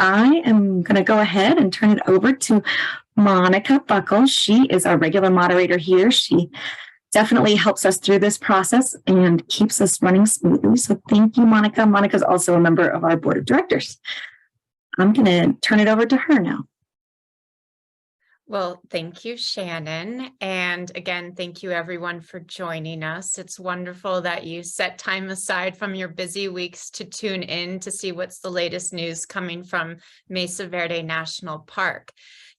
I am going to go ahead and turn it over to Monica Buckle. She is our regular moderator here. She definitely helps us through this process and keeps us running smoothly. So thank you, Monica. Monica's also a member of our board of directors. I'm going to turn it over to her now. Well, thank you, Shannon. And again, thank you everyone for joining us. It's wonderful that you set time aside from your busy weeks to tune in to see what's the latest news coming from Mesa Verde National Park.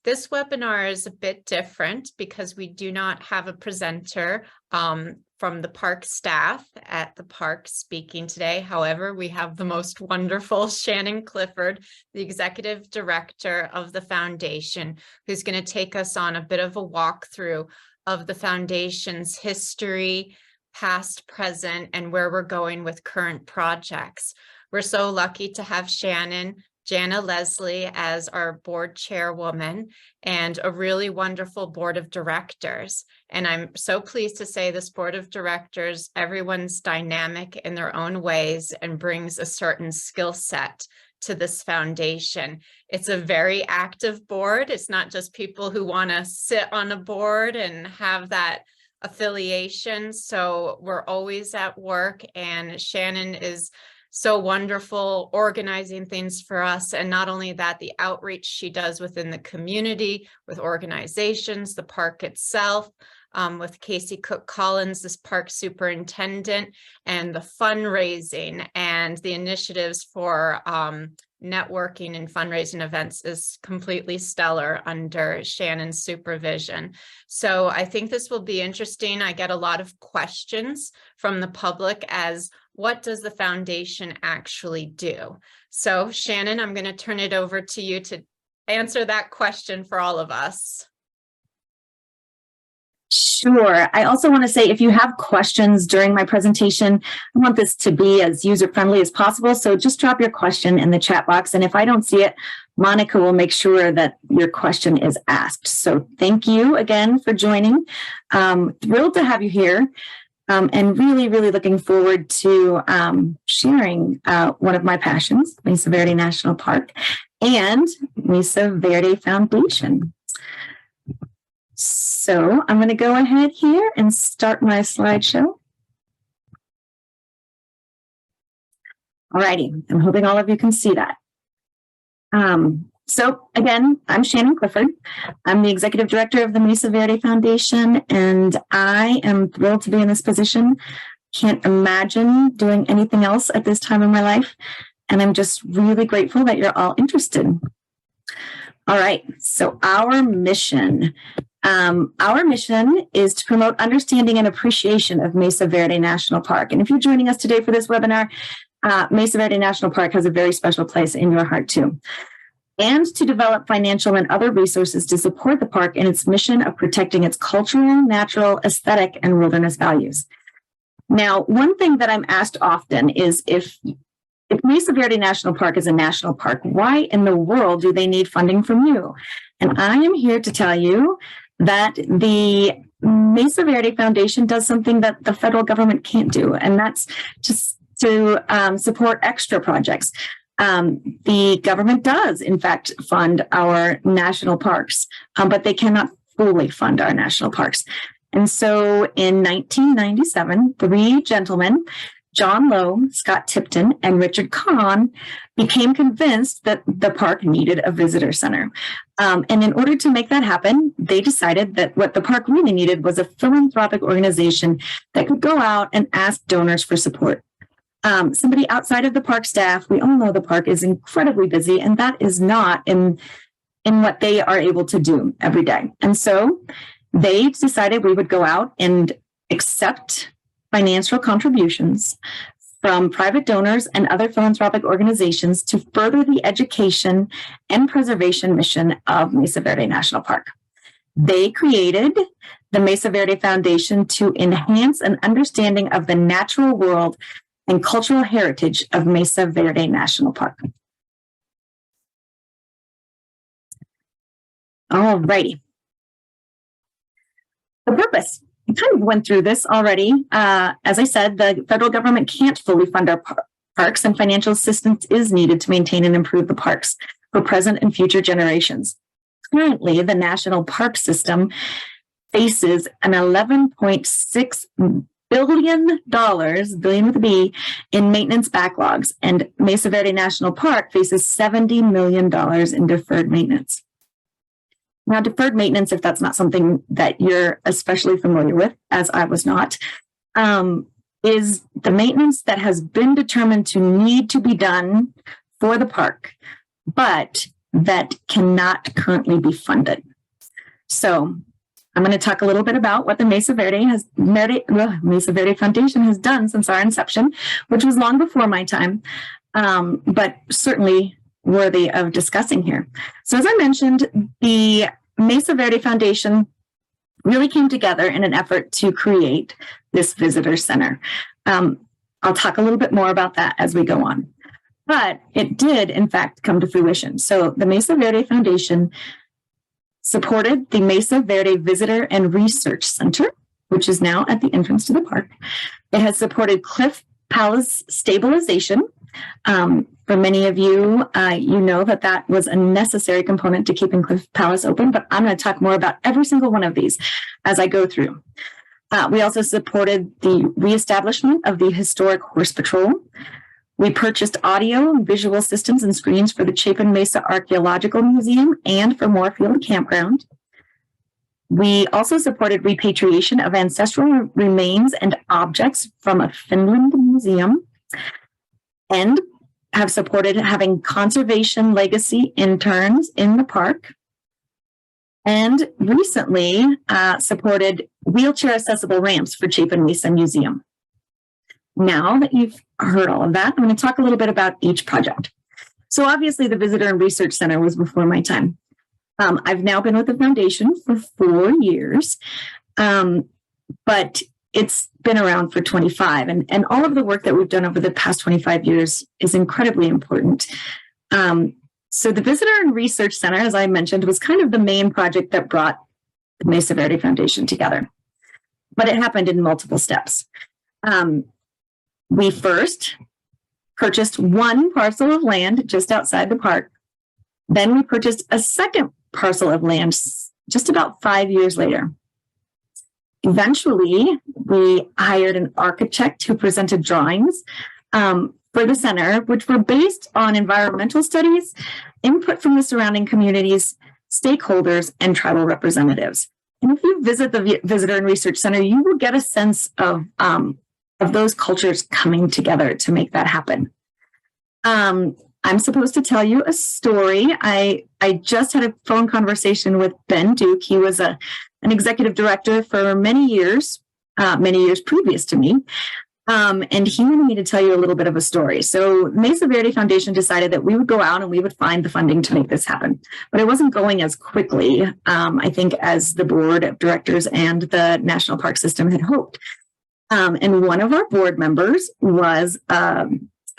This webinar is a bit different because we do not have a presenter from the park staff at the park speaking today. However, we have the most wonderful Shannon Clifford, the executive director of the foundation, who's going to take us on a bit of a walkthrough of the foundation's history, past, present, and where we're going with current projects. We're so lucky to have Jana Leslie as our board chairwoman and a really wonderful board of directors. And I'm so pleased to say this board of directors, everyone's dynamic in their own ways and brings a certain skill set to this foundation. It's a very active board. It's not just people who want to sit on a board and have that affiliation. So we're always at work, and Shannon is so wonderful organizing things for us. And not only that, the outreach she does within the community, with organizations, the park itself, with Casey Cook Collins, this park superintendent, and the fundraising and the initiatives for networking and fundraising events is completely stellar under Shannon's supervision. So I think this will be interesting. I get a lot of questions from the public as what does the foundation actually do? So Shannon, I'm going to turn it over to you to answer that question for all of us. Sure. I also want to say, if you have questions during my presentation, I want this to be as user-friendly as possible. So just drop your question in the chat box. And if I don't see it, Monica will make sure that your question is asked. So thank you again for joining. Thrilled to have you here. And really, really looking forward to sharing one of my passions, Mesa Verde National Park and Mesa Verde Foundation. So I'm going to go ahead here and start my slideshow. All righty, I'm hoping all of you can see that. So again, I'm Shannon Clifford. I'm the executive director of the Mesa Verde Foundation, and I am thrilled to be in this position. Can't imagine doing anything else at this time in my life, and I'm just really grateful that you're all interested. All right, so our mission is to promote understanding and appreciation of Mesa Verde National Park. And if you're joining us today for this webinar, Mesa Verde National Park has a very special place in your heart too. And to develop financial and other resources to support the park in its mission of protecting its cultural, natural, aesthetic, and wilderness values. Now, one thing that I'm asked often is if Mesa Verde National Park is a national park, why in the world do they need funding from you? And I am here to tell you that the Mesa Verde Foundation does something that the federal government can't do, and that's just to support extra projects. The government does, in fact, fund our national parks, but they cannot fully fund our national parks. And so in 1997, three gentlemen, John Lowe, Scott Tipton, and Richard Kahn, became convinced that the park needed a visitor center. And in order to make that happen, they decided that what the park really needed was a philanthropic organization that could go out and ask donors for support. Somebody outside of the park staff, we all know the park is incredibly busy, and that is not in what they are able to do every day. And so they decided we would go out and accept financial contributions from private donors and other philanthropic organizations to further the education and preservation mission of Mesa Verde National Park. They created the Mesa Verde Foundation to enhance an understanding of the natural world and cultural heritage of Mesa Verde National Park. All righty. The purpose. I kind of went through this already. As I said, the federal government can't fully fund our parks, and financial assistance is needed to maintain and improve the parks. for present and future generations. Currently, the National Park System faces an $11.6 billion, billion with a B, in maintenance backlogs, and Mesa Verde National Park faces $70 million in deferred maintenance. Now, deferred maintenance, if that's not something that you're especially familiar with, as I was not, is the maintenance that has been determined to need to be done for the park, but that cannot currently be funded. So I'm going to talk a little bit about what the Mesa Verde Foundation has done since our inception, which was long before my time, but certainly worthy of discussing here. So as I mentioned, the Mesa Verde Foundation really came together in an effort to create this visitor center. I'll talk a little bit more about that as we go on. But it did, in fact, come to fruition. So the Mesa Verde Foundation supported the Mesa Verde Visitor and Research Center, which is now at the entrance to the park. It has supported Cliff Palace stabilization. For many of you, you know that was a necessary component to keeping Cliff Palace open, but I'm going to talk more about every single one of these as I go through. We also supported the reestablishment of the historic horse patrol. We purchased audio and visual systems and screens for the Chapin Mesa Archaeological Museum and for Moorfield Campground. We also supported repatriation of ancestral remains and objects from a Finland museum, and have supported having conservation legacy interns in the park, and recently supported wheelchair accessible ramps for Chapin Mesa Museum. Now that you've heard all of that, I'm going to talk a little bit about each project. So obviously the Visitor and Research Center was before my time. I've now been with the foundation for 4 years, but it's been around for 25, and all of the work that we've done over the past 25 years is incredibly important. So the Visitor and Research Center, as I mentioned, was kind of the main project that brought the Mesa Verde Foundation together, but it happened in multiple steps. We first purchased one parcel of land just outside the park. Then we purchased a second parcel of land just about 5 years later. Eventually, we hired an architect who presented drawings for the center, which were based on environmental studies, input from the surrounding communities, stakeholders, and tribal representatives. And if you visit the Visitor and Research Center, you will get a sense of those cultures coming together to make that happen. I'm supposed to tell you a story. I just had a phone conversation with Ben Duke. He was an executive director for many years previous to me. And he wanted me to tell you a little bit of a story. So Mesa Verde Foundation decided that we would go out and we would find the funding to make this happen. But it wasn't going as quickly, I think, as the board of directors and the National Park System had hoped. And one of our board members was a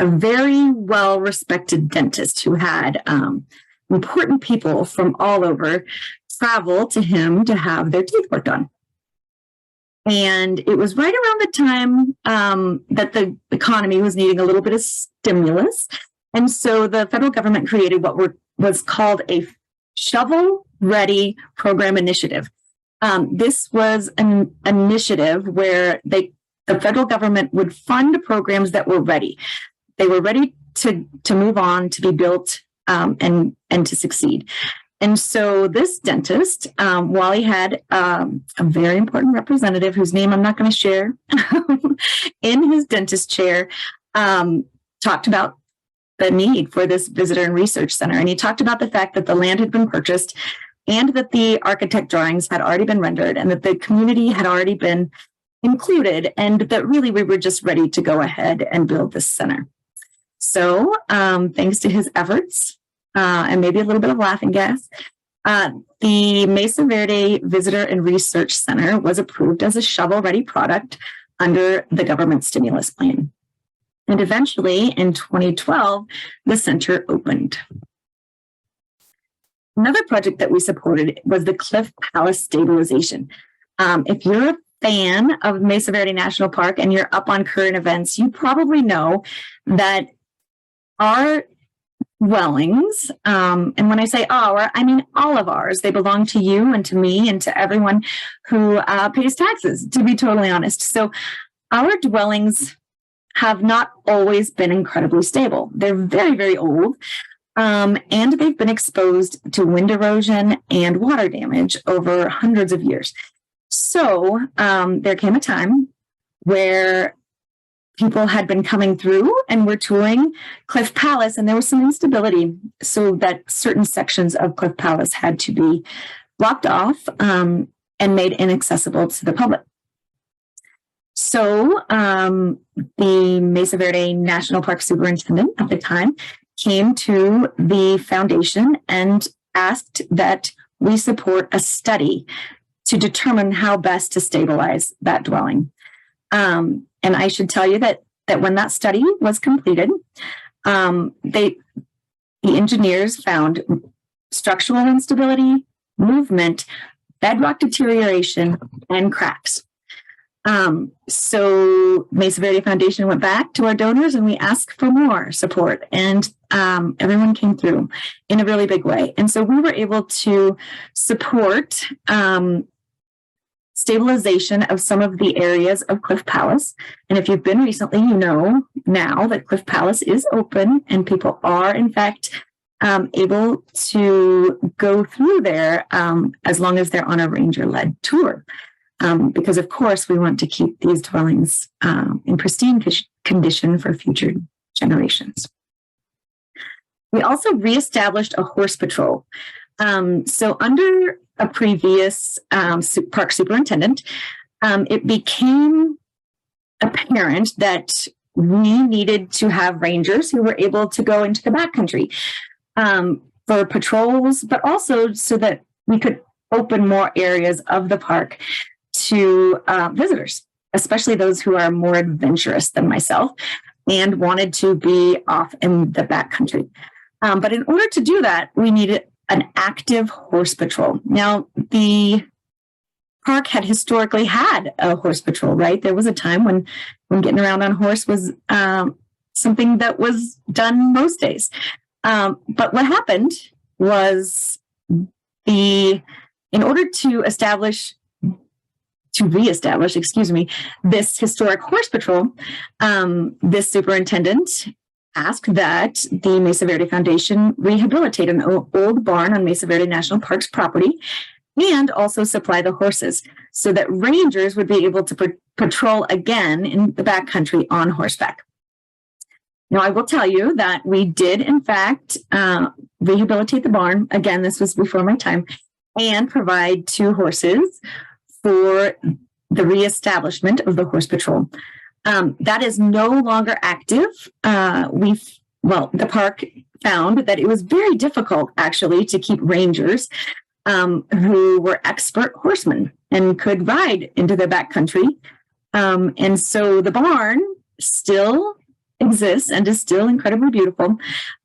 very well-respected dentist who had important people from all over travel to him to have their teeth worked on. And it was right around the time that the economy was needing a little bit of stimulus. And so the federal government created what was called a shovel-ready program initiative. This was an initiative where the federal government would fund programs that were ready. They were ready to move on, to be built, and to succeed. And so this dentist, while he had a very important representative whose name I'm not going to share in his dentist chair, talked about the need for this Visitor and Research Center. And he talked about the fact that the land had been purchased and that the architect drawings had already been rendered and that the community had already been included, and that really we were just ready to go ahead and build this center. So thanks to his efforts, and maybe a little bit of laughing gas, the Mesa Verde Visitor and Research Center was approved as a shovel-ready product under the government stimulus plan. And eventually, in 2012, the center opened. Another project that we supported was the Cliff Palace stabilization. If you're a fan of Mesa Verde National Park and you're up on current events, you probably know that our dwellings. And when I say our, I mean all of ours. They belong to you and to me and to everyone who pays taxes, to be totally honest. So our dwellings have not always been incredibly stable. They're very, very old. And they've been exposed to wind erosion and water damage over hundreds of years. So there came a time where people had been coming through and were touring Cliff Palace, and there was some instability, so that certain sections of Cliff Palace had to be blocked off and made inaccessible to the public. So the Mesa Verde National Park superintendent at the time came to the foundation and asked that we support a study to determine how best to stabilize that dwelling. And I should tell you that when that study was completed, the engineers found structural instability, movement, bedrock deterioration, and cracks. So Mesa Verde Foundation went back to our donors and we asked for more support, and everyone came through in a really big way. And so we were able to support stabilization of some of the areas of Cliff Palace. And if you've been recently, you know now that Cliff Palace is open and people are, in fact, able to go through there as long as they're on a ranger-led tour. Because, of course, we want to keep these dwellings in pristine condition for future generations. We also reestablished a horse patrol. So under a previous park superintendent, it became apparent that we needed to have rangers who were able to go into the backcountry for patrols, but also so that we could open more areas of the park to visitors, especially those who are more adventurous than myself and wanted to be off in the backcountry. But in order to do that, we needed an active horse patrol. Now, the park had historically had a horse patrol, right? There was a time when getting around on horse was something that was done most days. But what happened was in order to reestablish, this historic horse patrol, this superintendent asked that the Mesa Verde Foundation rehabilitate an old barn on Mesa Verde National Park's property and also supply the horses so that rangers would be able to patrol again in the backcountry on horseback. Now, I will tell you that we did, in fact, rehabilitate the barn. Again, this was before my time, and provide 2 horses for the reestablishment of the horse patrol. That is no longer active. The park found that it was very difficult, actually, to keep rangers who were expert horsemen and could ride into the backcountry. And so the barn still exists and is still incredibly beautiful,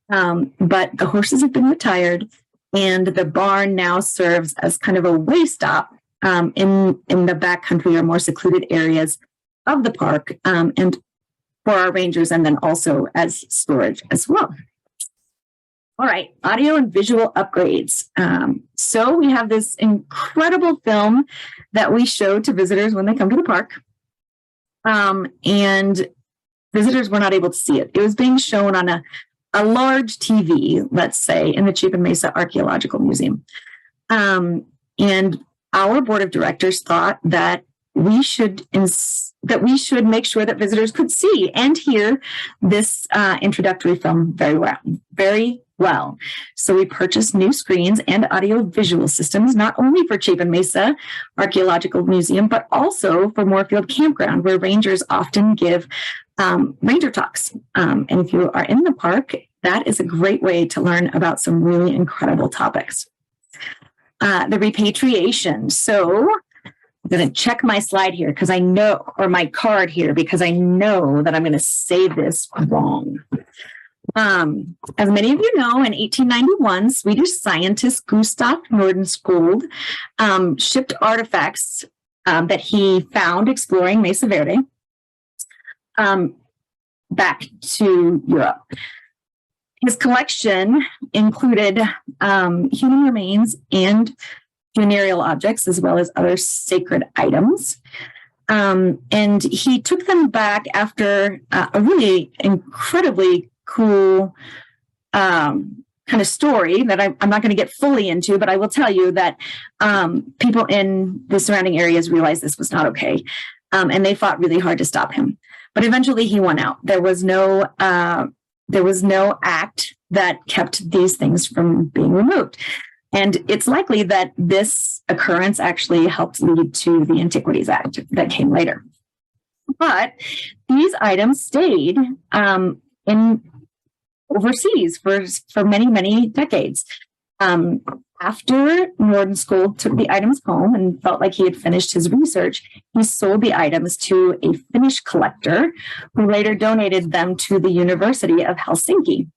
but the horses have been retired, and the barn now serves as kind of a way stop in the backcountry or more secluded areas of the park, and for our rangers, and then also as storage as well. All right, audio and visual upgrades. So we have this incredible film that we show to visitors when they come to the park, and visitors were not able to see it. It was being shown on a large TV, let's say, in the Chapin Mesa Archaeological Museum. And our board of directors thought that we should make sure that visitors could see and hear this introductory film very well. So we purchased new screens and audio visual systems, not only for Chapin Mesa Archaeological Museum, but also for Moorfield Campground, where rangers often give ranger talks. And if you are in the park, that is a great way to learn about some really incredible topics. The repatriation. So I'm going to check my slide here because I know, or my card here, because I know that I'm going to say this wrong. As many of you know, in 1891, Swedish scientist Gustav Nordenskjöld shipped artifacts that he found exploring Mesa Verde back to Europe. His collection included human remains and funereal objects, as well as other sacred items. And he took them back after a really incredibly cool kind of story that I'm not going to get fully into, but I will tell you that people in the surrounding areas realized this was not okay. And they fought really hard to stop him. But eventually he won out. There was no act that kept these things from being removed. And it's likely that this occurrence actually helped lead to the Antiquities Act that came later. But these items stayed in overseas for many, many decades. After Norton School took the items home and felt like he had finished his research, he sold the items to a Finnish collector who later donated them to the University of Helsinki.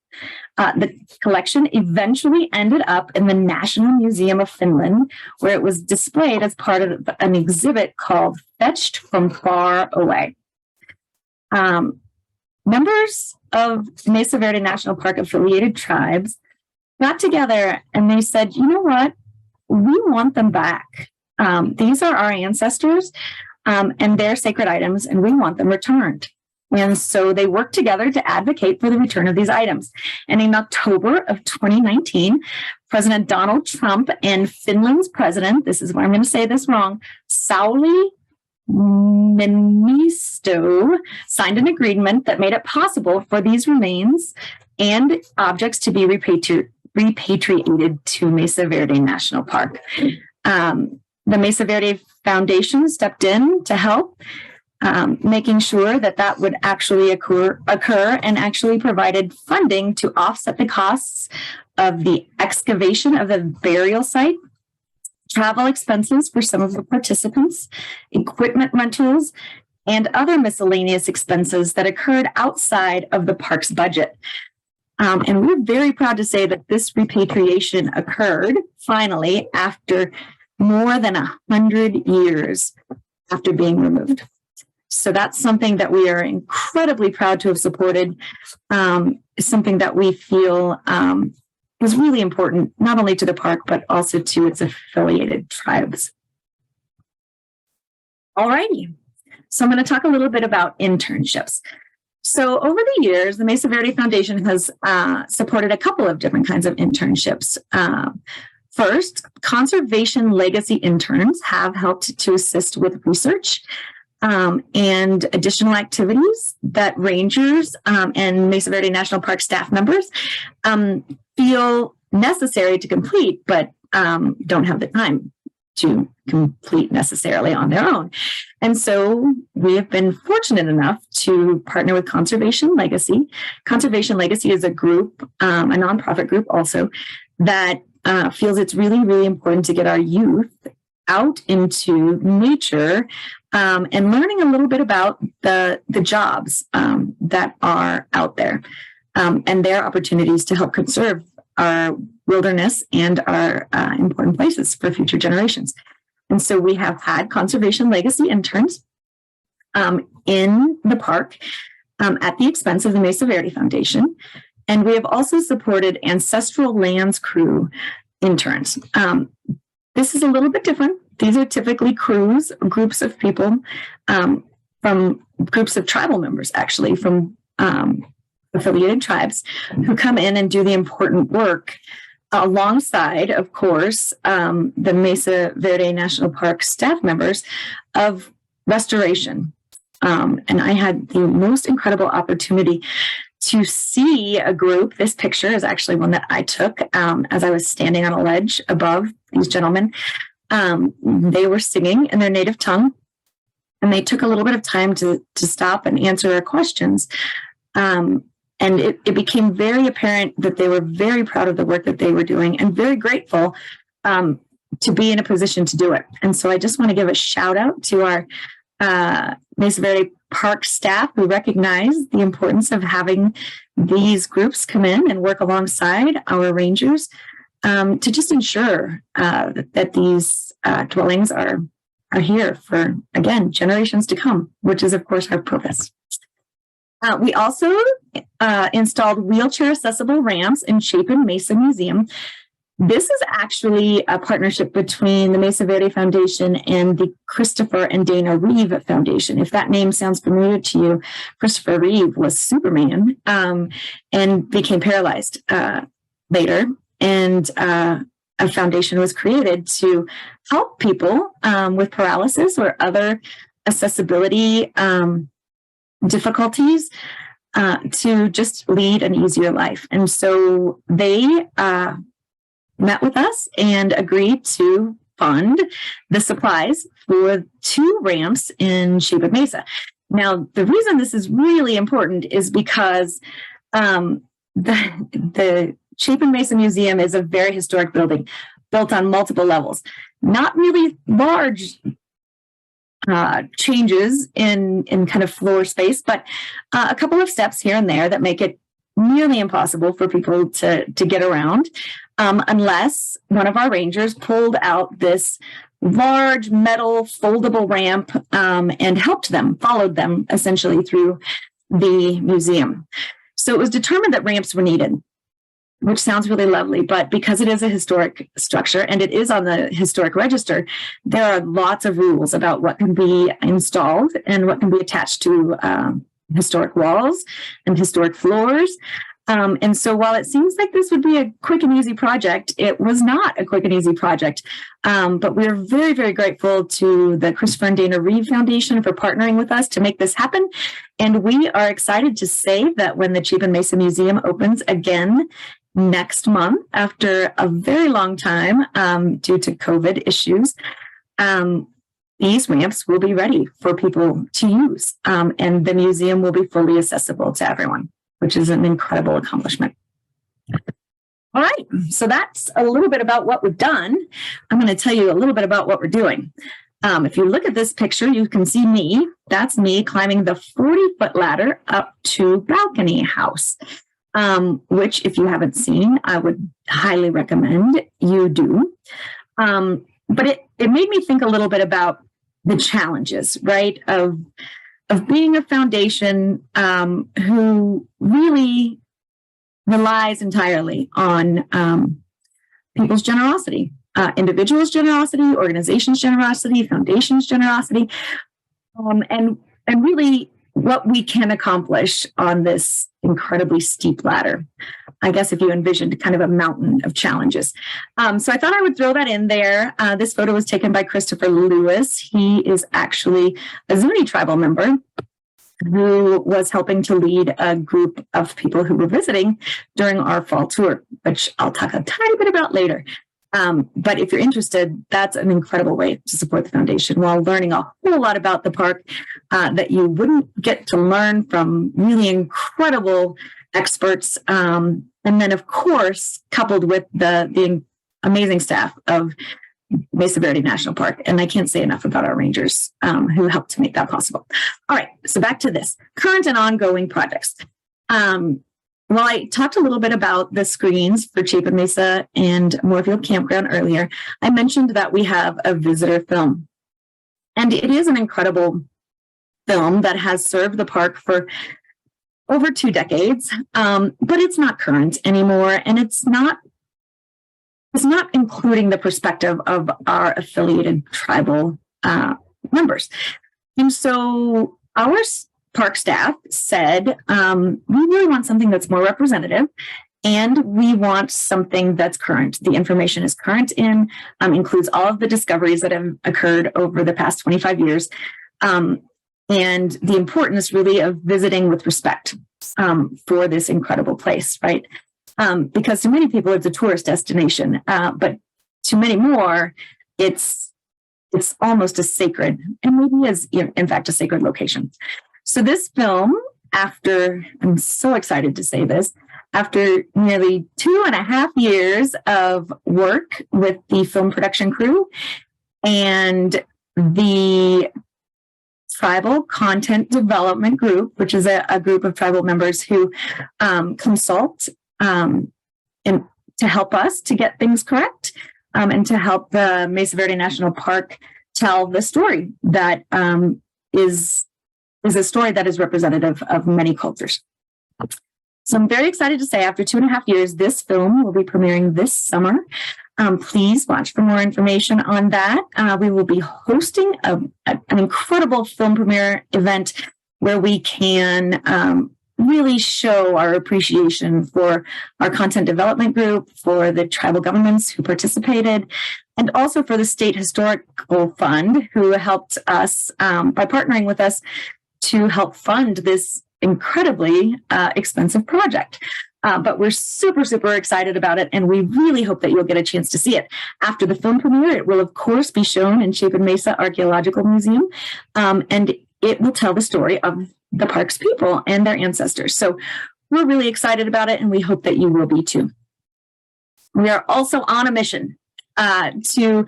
The collection eventually ended up in the National Museum of Finland, where it was displayed as part of an exhibit called Fetched from Far Away. Members of Mesa Verde National Park affiliated tribes got together and they said, you know what? We want them back. These are our ancestors and they're sacred items, and we want them returned. And so they worked together to advocate for the return of these items. And in October of 2019, President Donald Trump and Finland's president, this is why I'm going to say this wrong, Sauli Niinisto, signed an agreement that made it possible for these remains and objects to be repatriated to Mesa Verde National Park. The Mesa Verde Foundation stepped in to help, making sure that would actually occur and actually provided funding to offset the costs of the excavation of the burial site, travel expenses for some of the participants, equipment rentals, and other miscellaneous expenses that occurred outside of the park's budget. And we're very proud to say that this repatriation occurred finally after more than 100 years after being removed. So that's something that we are incredibly proud to have supported, something that we feel was really important, not only to the park, but also to its affiliated tribes. All righty. So I'm going to talk a little bit about internships. So over the years, the Mesa Verde Foundation has supported a couple of different kinds of internships. First, conservation legacy interns have helped to assist with research and additional activities that rangers and Mesa Verde National Park staff members feel necessary to complete, but don't have the time to complete necessarily on their own. And so we have been fortunate enough to partner with Conservation Legacy. Conservation Legacy is a group, a nonprofit group also, that feels it's really, really important to get our youth out into nature and learning a little bit about the jobs that are out there and their opportunities to help conserve our wilderness and our important places for future generations. And so we have had Conservation Legacy interns in the park at the expense of the Mesa Verde Foundation. And we have also supported Ancestral Lands Crew interns. This is a little bit different. These are typically crews, groups of people from groups of tribal members, actually, from affiliated tribes who come in and do the important work alongside, of course, the Mesa Verde National Park staff members of restoration. And I had the most incredible opportunity to see a group. This picture is actually one that I took as I was standing on a ledge above these gentlemen. They were singing in their native tongue, and they took a little bit of time to stop and answer our questions. And it became very apparent that they were very proud of the work that they were doing and very grateful to be in a position to do it. And so I just want to give a shout out to our Mesa Verde Park staff who recognize the importance of having these groups come in and work alongside our rangers to just ensure that these dwellings are here for, again, generations to come, which is, of course, our purpose. We also installed wheelchair accessible ramps in Chapin Mesa Museum. This is actually a partnership between the Mesa Verde Foundation and the Christopher and Dana Reeve Foundation. If that name sounds familiar to you, Christopher Reeve was Superman and became paralyzed later. And a foundation was created to help people with paralysis or other accessibility difficulties to just lead an easier life. And so they met with us and agreed to fund the supplies for 2 ramps in Chapin Mesa. Now, the reason this is really important is because the Chapin Mesa Museum is a very historic building built on multiple levels. Not really large changes in kind of floor space, but a couple of steps here and there that make it nearly impossible for people to get around unless one of our rangers pulled out this large metal foldable ramp and helped them, followed them essentially through the museum. So it was determined that ramps were needed, which sounds really lovely, but because it is a historic structure and it is on the historic register, there are lots of rules about what can be installed and what can be attached to historic walls and historic floors. And so while it seems like this would be a quick and easy project, it was not a quick and easy project. But we're very, very grateful to the Christopher and Dana Reeve Foundation for partnering with us to make this happen. And we are excited to say that when the Chapin Mesa Museum opens again next month, after a very long time due to COVID issues, these ramps will be ready for people to use. And the museum will be fully accessible to everyone, which is an incredible accomplishment. All right, so that's a little bit about what we've done. I'm going to tell you a little bit about what we're doing. If you look at this picture, you can see me. That's me climbing the 40-foot ladder up to Balcony House, which if you haven't seen, I would highly recommend you do. But it made me think a little bit about the challenges, right, of being a foundation who really relies entirely on people's generosity, individuals' generosity, organizations' generosity, foundations' generosity, and really what we can accomplish on this incredibly steep ladder. I guess if you envisioned kind of a mountain of challenges. So I thought I would throw that in there. This photo was taken by Christopher Lewis. He is actually a Zuni tribal member who was helping to lead a group of people who were visiting during our fall tour, which I'll talk a tiny bit about later. But if you're interested, that's an incredible way to support the foundation while learning a whole lot about the park that you wouldn't get to learn from really incredible experts. And then, of course, coupled with the amazing staff of Mesa Verde National Park. And I can't say enough about our rangers who helped to make that possible. All right, so back to this. Current and ongoing projects. Well, I talked a little bit about the screens for Chapin Mesa and Moorfield Campground earlier. I mentioned that we have a visitor film. And it is an incredible film that has served the park for over 2 decades, but it's not current anymore. And it's not including the perspective of our affiliated tribal members. And so our park staff said, we really want something that's more representative, and we want something that's current. The information is current includes all of the discoveries that have occurred over the past 25 years, and the importance really of visiting with respect for this incredible place, right? Because to many people, it's a tourist destination, but to many more, it's almost a sacred, and maybe is in fact a sacred location. So this film, I'm so excited to say this, after nearly 2.5 years of work with the film production crew and the Tribal Content Development Group, which is a group of tribal members who consult and to help us to get things correct, and to help the Mesa Verde National Park tell the story that is is a story that is representative of many cultures. So I'm very excited to say after 2.5 years, this film will be premiering this summer. Please watch for more information on that. We will be hosting an incredible film premiere event where we can really show our appreciation for our content development group, for the tribal governments who participated, and also for the State Historical Fund, who helped us by partnering with us to help fund this incredibly expensive project. But we're super, super excited about it, and we really hope that you'll get a chance to see it. After the film premiere, it will, of course, be shown in Chapin Mesa Archaeological Museum, and it will tell the story of the park's people and their ancestors. So we're really excited about it, and we hope that you will be too. We are also on a mission to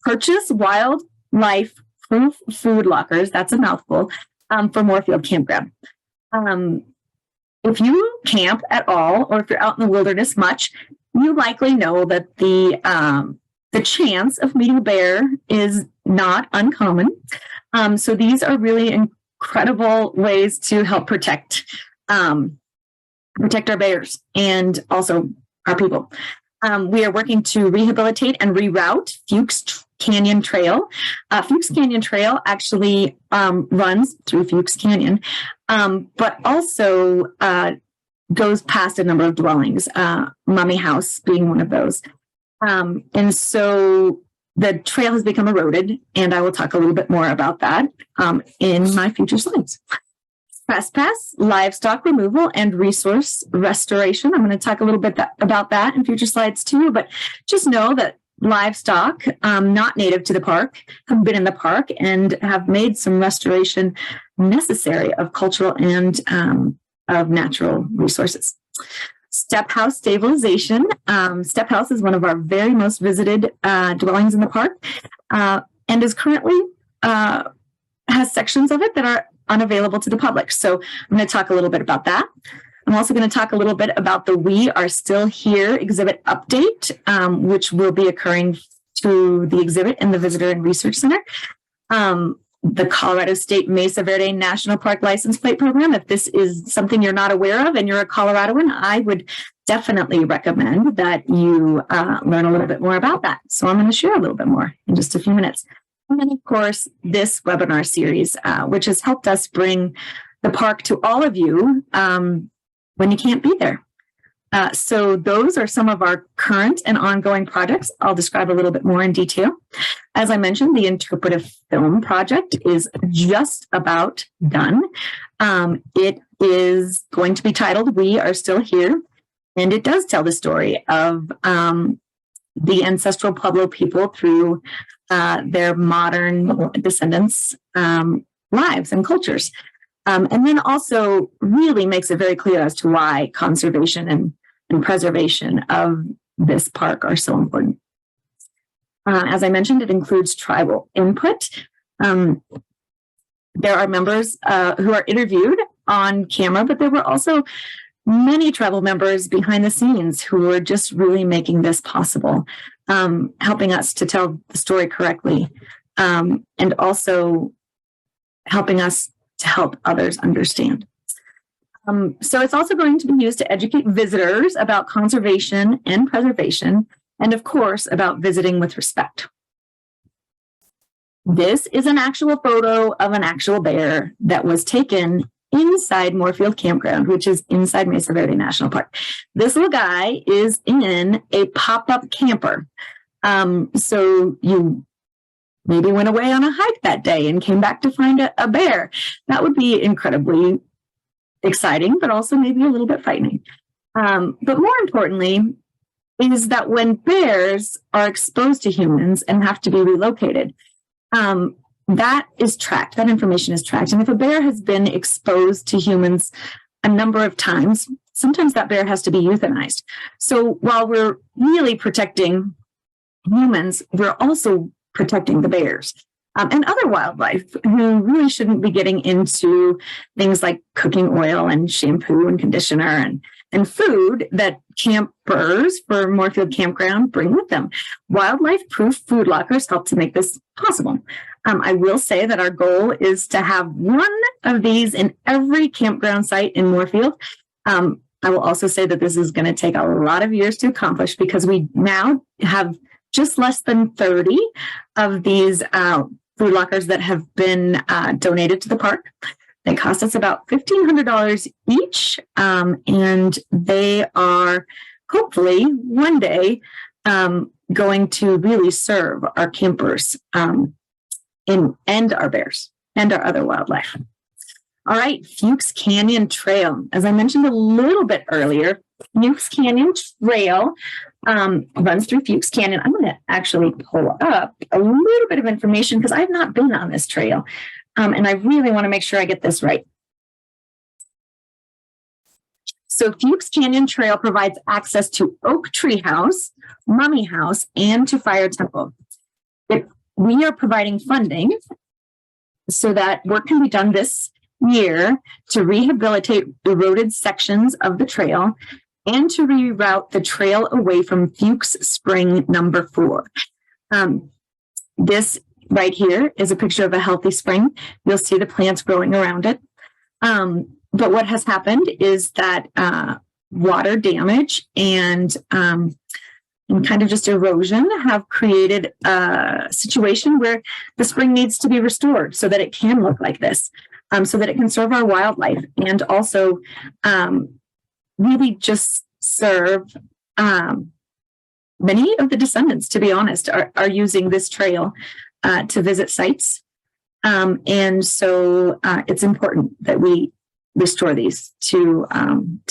purchase wildlife-proof food lockers, that's a mouthful, for Moorfield Campground. If you camp at all, or if you're out in the wilderness much, you likely know that the chance of meeting a bear is not uncommon. So these are really incredible ways to help protect our bears and also our people. We are working to rehabilitate and reroute Fuchs Canyon Trail. Fuchs Canyon Trail actually runs through Fuchs Canyon, but also goes past a number of dwellings, Mummy House being one of those. And so the trail has become eroded, and I will talk a little bit more about that in my future slides. Trespass, livestock removal, and resource restoration. I'm going to talk a little bit about that in future slides too, but just know that livestock not native to the park have been in the park and have made some restoration necessary of cultural and of natural resources. Step house stabilization. Step house is one of our very most visited dwellings in the park, and is currently has sections of it that are unavailable to the public. So I'm going to talk a little bit about that. I'm also going to talk a little bit about the We Are Still Here exhibit update, which will be occurring to the exhibit in the Visitor and Research Center. The Colorado State Mesa Verde National Park License Plate Program. If this is something you're not aware of and you're a Coloradoan, I would definitely recommend that you learn a little bit more about that. So I'm going to share a little bit more in just a few minutes. And then, of course, this webinar series, which has helped us bring the park to all of you when you can't be there. So those are some of our current and ongoing projects. I'll describe a little bit more in detail. As I mentioned, the interpretive film project is just about done. It is going to be titled We Are Still Here, and it does tell the story of the ancestral Pueblo people through their modern descendants' lives and cultures. And then also really makes it very clear as to why conservation and preservation of this park are so important. As I mentioned, it includes tribal input. There are members who are interviewed on camera, but there were also many tribal members behind the scenes who were just really making this possible, helping us to tell the story correctly, and also helping us to help others understand. So it's also going to be used to educate visitors about conservation and preservation, and of course, about visiting with respect. This is an actual photo of an actual bear that was taken inside Moorfield Campground, which is inside Mesa Verde National Park. This little guy is in a pop-up camper. So you maybe went away on a hike that day and came back to find a bear. That would be incredibly exciting, but also maybe a little bit frightening. But more importantly, is that when bears are exposed to humans and have to be relocated, that is tracked, that information is tracked. And if a bear has been exposed to humans a number of times, sometimes that bear has to be euthanized. So while we're really protecting humans, we're also protecting the bears. And other wildlife who really shouldn't be getting into things like cooking oil and shampoo and conditioner and food that campers for Moorfield Campground bring with them. Wildlife-proof food lockers help to make this possible. I will say that our goal is to have one of these in every campground site in Moorfield. I will also say that this is going to take a lot of years to accomplish because we now have just less than 30 of these food lockers that have been donated to the park. They cost us about $1,500 each, and they are hopefully one day going to really serve our campers and our bears and our other wildlife. All right, Fuchs Canyon Trail. As I mentioned a little bit earlier, Fuchs Canyon Trail runs through Fuchs Canyon. I'm going to actually pull up a little bit of information because I've not been on this trail. And I really want to make sure I get this right. So Fuchs Canyon Trail provides access to Oak Tree House, Mummy House, and to Fire Temple. We are providing funding so that work can be done this year to rehabilitate eroded sections of the trail and to reroute the trail away from Fuchs Spring number 4. This right here is a picture of a healthy spring. You'll see the plants growing around it. But what has happened is that water damage and kind of just erosion have created a situation where the spring needs to be restored so that it can look like this, so that it can serve our wildlife and also really just serve many of the descendants, to be honest, are using this trail to visit sites. And so it's important that we restore these to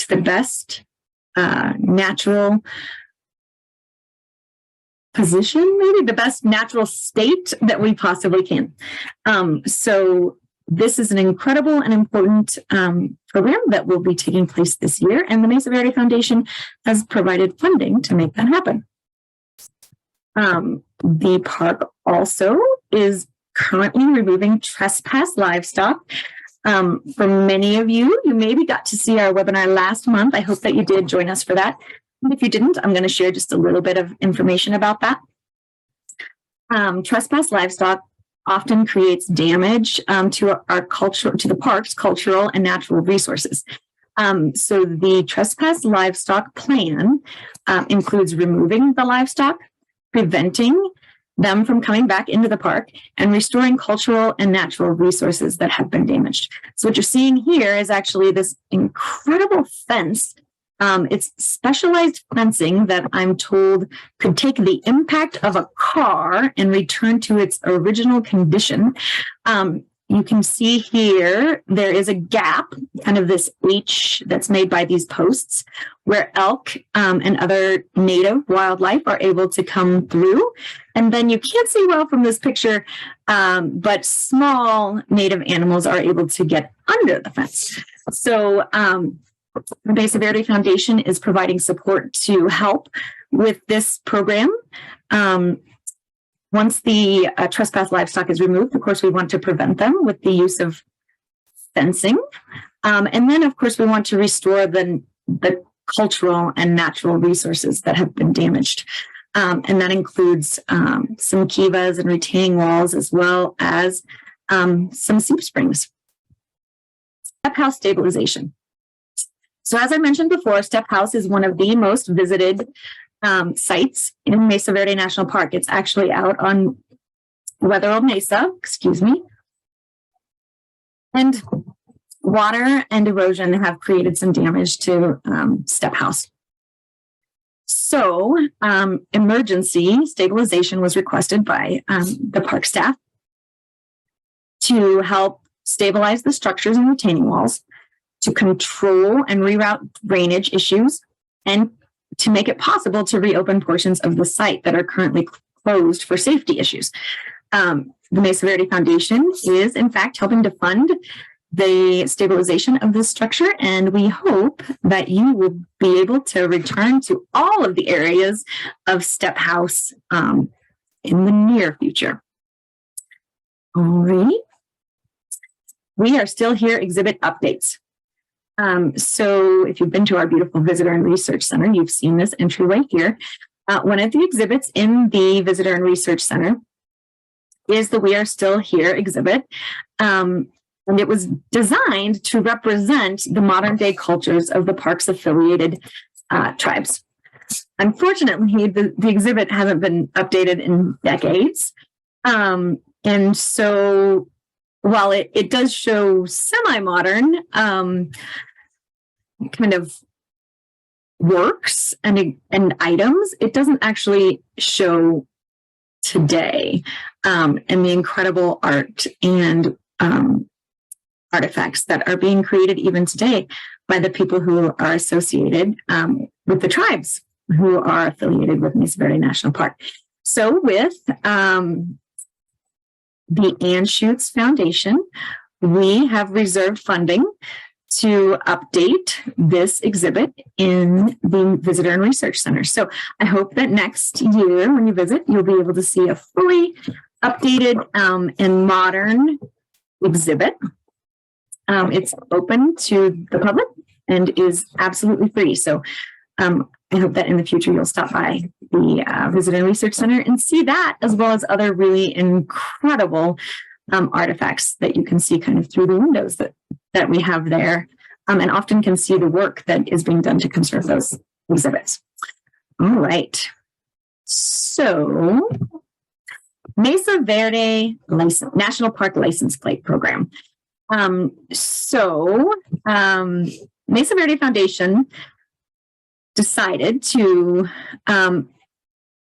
the best natural position, maybe the best natural state that we possibly can. So this is an incredible and important program that will be taking place this year, and the Mesa Verde Foundation has provided funding to make that happen. The park also is currently removing trespass livestock. For many of you, you maybe got to see our webinar last month. I hope that you did join us for that. And if you didn't, I'm going to share just a little bit of information about that. Trespass livestock often creates damage to our culture, to the park's cultural and natural resources. So the trespass livestock plan includes removing the livestock, preventing them from coming back into the park, and restoring cultural and natural resources that have been damaged. So what you're seeing here is actually this incredible fence. It's specialized fencing that I'm told could take the impact of a car and return to its original condition. You can see here, there is a gap, kind of this H that's made by these posts, where elk and other native wildlife are able to come through. And then you can't see well from this picture, but small native animals are able to get under the fence. So the Mesa Verde Foundation is providing support to help with this program. Once the trespass livestock is removed, of course, we want to prevent them with the use of fencing. And then, of course, we want to restore the cultural and natural resources that have been damaged. And that includes some kivas and retaining walls, as well as some seep springs. Step house stabilization. So as I mentioned before, Step House is one of the most visited sites in Mesa Verde National Park. It's actually out on Wetherill Mesa, And water and erosion have created some damage to Step House. So emergency stabilization was requested by the park staff to help stabilize the structures and retaining walls, to control and reroute drainage issues, and to make it possible to reopen portions of the site that are currently closed for safety issues. The Mesa Verde Foundation is, in fact, helping to fund the stabilization of this structure, and we hope that you will be able to return to all of the areas of Step House in the near future. All right. We are still here, exhibit updates. So if you've been to our beautiful Visitor and Research Center, you've seen this entryway here. One of the exhibits in the Visitor and Research Center is the We Are Still Here exhibit. And it was designed to represent the modern day cultures of the park's affiliated tribes. Unfortunately, the exhibit hasn't been updated in decades. And so while it does show semi-modern kind of works and items, it doesn't actually show today and the incredible art and artifacts that are being created even today by the people who are associated with the tribes who are affiliated with Mesa Verde National Park. So with the Anschutz Foundation, we have reserved funding to update this exhibit in the Visitor and Research Center. So I hope that next year when you visit, you'll be able to see a fully updated and modern exhibit. It's open to the public and is absolutely free. So I hope that in the future you'll stop by the Visitor and Research Center and see that, as well as other really incredible artifacts that you can see kind of through the windows that we have there, and often can see the work that is being done to conserve those exhibits. All right. So Mesa Verde National Park License Plate Program. Mesa Verde Foundation decided to that